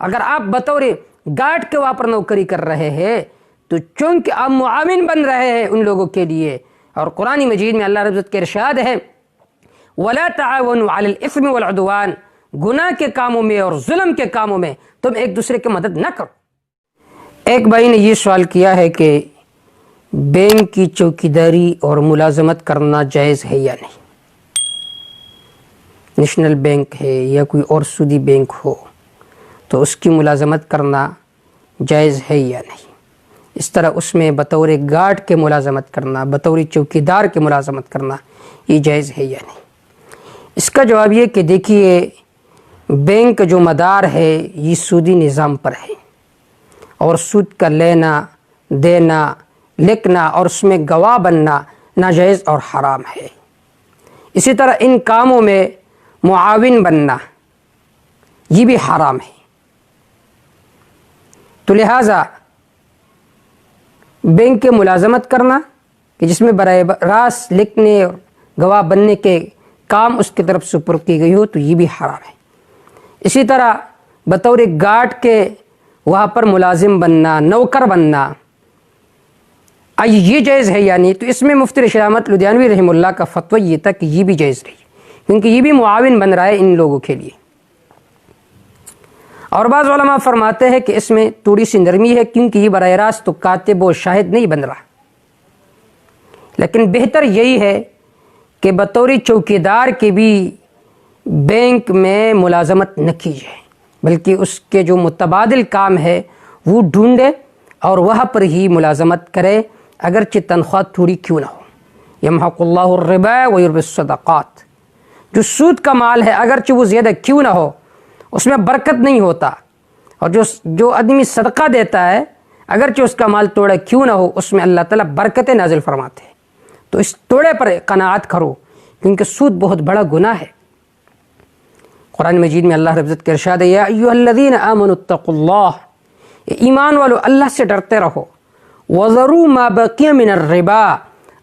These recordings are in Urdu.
اگر آپ بطور گارڈ کے وہاں پر نوکری کر رہے ہیں تو چونکہ آپ معاون بن رہے ہیں ان لوگوں کے لیے، اور قرآن مجید میں اللہ رب العزت کے ارشاد ہے وَلَا تَعَاوَنُوا عَلَى الْإِثْمِ وَالْعُدْوَانِ، گناہ کے کاموں میں اور ظلم کے کاموں میں تم ایک دوسرے کی مدد نہ کرو۔ ایک بھائی نے یہ سوال کیا ہے کہ بینک کی چوکیداری اور ملازمت کرنا جائز ہے یا نہیں؟ نیشنل بینک ہے یا کوئی اور سودی بینک ہو تو اس کی ملازمت کرنا جائز ہے یا نہیں؟ اس طرح اس میں بطور گارڈ کے ملازمت کرنا، بطور چوکیدار کے ملازمت کرنا یہ جائز ہے یا نہیں؟ اس کا جواب یہ کہ دیکھیے، بینک جو مدار ہے یہ سودی نظام پر ہے، اور سود کا لینا دینا لکھنا اور اس میں گواہ بننا ناجائز اور حرام ہے۔ اسی طرح ان کاموں میں معاون بننا یہ بھی حرام ہے۔ تو لہٰذا بینک کے ملازمت کرنا کہ جس میں براہ راست لکھنے اور گواہ بننے کے کام اس کی طرف سپرد کی گئی ہو تو یہ بھی حرام ہے۔ اسی طرح بطور گارڈ کے وہاں پر ملازم بننا، نوکر بننا، یہ جائز ہے یا نہیں؟ تو اس میں مفتی رشید احمد لدھیانوی رحمہ اللہ کا فتویٰ یہ تھا کہ یہ بھی جائز رہی، کیونکہ یہ بھی معاون بن رہا ہے ان لوگوں کے لیے۔ اور بعض علماء فرماتے ہیں کہ اس میں تھوڑی سی نرمی ہے، کیونکہ یہ براہ راست تو کاتب و شاہد نہیں بن رہا، لیکن بہتر یہی ہے کہ بطور چوکیدار کے بھی بینک میں ملازمت نہ کی جائے، بلکہ اس کے جو متبادل کام ہے وہ ڈھونڈے اور وہاں پر ہی ملازمت کرے، اگرچہ تنخواہ تھوڑی کیوں نہ ہو۔ یمحق اللہ الربا ویربی الصدقات، جو سود کا مال ہے اگرچہ وہ زیادہ کیوں نہ ہو اس میں برکت نہیں ہوتا، اور جو آدمی صدقہ دیتا ہے اگرچہ اس کا مال توڑا کیوں نہ ہو اس میں اللہ تعالیٰ برکتیں نازل فرماتے ہیں۔ تو اس توڑے پر قناعت کرو، کیونکہ سود بہت بڑا گناہ ہے۔ قرآن مجید میں اللہ رب العزت کے ارشاد ہے یا ایھا الذین آمنوا اتقوا اللہ، ایمان والو اللہ سے ڈرتے رہو، وذروا ما بقی من الربا،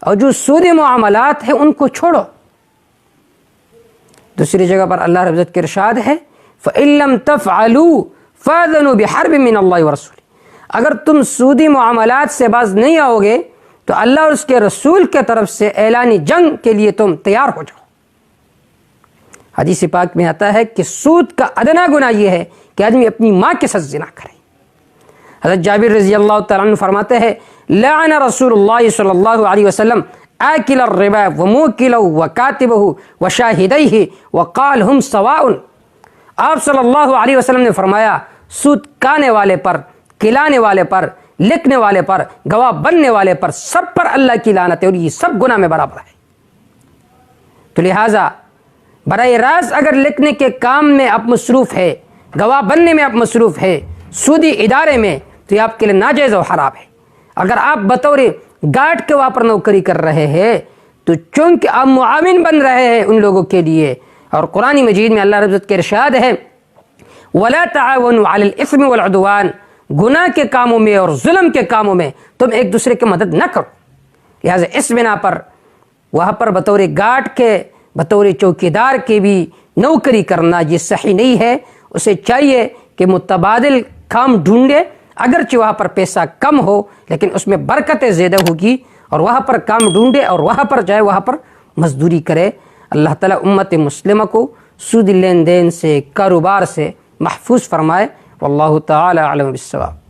اور جو سودی معاملات ہیں ان کو چھوڑو۔ دوسری جگہ پر اللہ رب العزت کے ارشاد ہے فَإِن لَّمْ تَفْعَلُوا فَأْذَنُوا بِحَرْبٍ مِّنَ اللَّهِ وَرَسُولِهِ، اگر تم سودی معاملات سے باز نہیں آؤ گے تو اللہ اور اس کے رسول کے طرف سے اعلان جنگ کے لیے تم تیار ہو جاؤ۔ حدیث پاک میں آتا ہے کہ سود کا ادنا گناہ یہ ہے کہ آدمی اپنی ماں کے ساتھ زنا کرے۔ حضرت جابر رضی اللہ تعالیٰ عنہ فرماتے ہیں لعن رسول اللہ صلی اللہ علیہ وسلم آکل الربا وموکلہ وکاتبہ وشاہدیہ وقال ہم سواء، آپ صلی اللہ علیہ وسلم نے فرمایا سود کھانے والے پر، کھلانے والے پر، لکھنے والے پر، گواہ بننے والے پر، سب پر اللہ کی لعنت ہے، اور یہ سب گناہ میں برابر ہے۔ تو لہٰذا براہ راست اگر لکھنے کے کام میں آپ مصروف ہے، گواہ بننے میں آپ مصروف ہے سودی ادارے میں، تو یہ آپ کے لیے ناجائز و حرام ہے۔ اگر آپ بطور گارڈ کے وہاں پر نوکری کر رہے ہیں تو چونکہ آپ معاون بن رہے ہیں ان لوگوں کے لیے، اور قرآن مجید میں اللہ رب العزت کے ارشاد ہے وَلَا تَعَاوَنُوا عَلَى الْإِثْمِ وَالْعُدْوَانِ، گناہ کے کاموں میں اور ظلم کے کاموں میں تم ایک دوسرے کی مدد نہ کرو۔ لہٰذا اس بنا پر وہاں پر بطور گارڈ کے، بطور چوکیدار کے بھی نوکری کرنا یہ صحیح نہیں ہے۔ اسے چاہیے کہ متبادل کام ڈھونڈے، اگرچہ وہاں پر پیسہ کم ہو لیکن اس میں برکتیں زیادہ ہوگی، اور وہاں پر کام ڈھونڈے اور وہاں پر جائے، وہاں پر مزدوری کرے۔ اللہ تعالیٰ امت مسلمہ کو سودی لین دین سے، کاروبار سے محفوظ فرمائے۔ واللہ تعالی اعلم بالصواب۔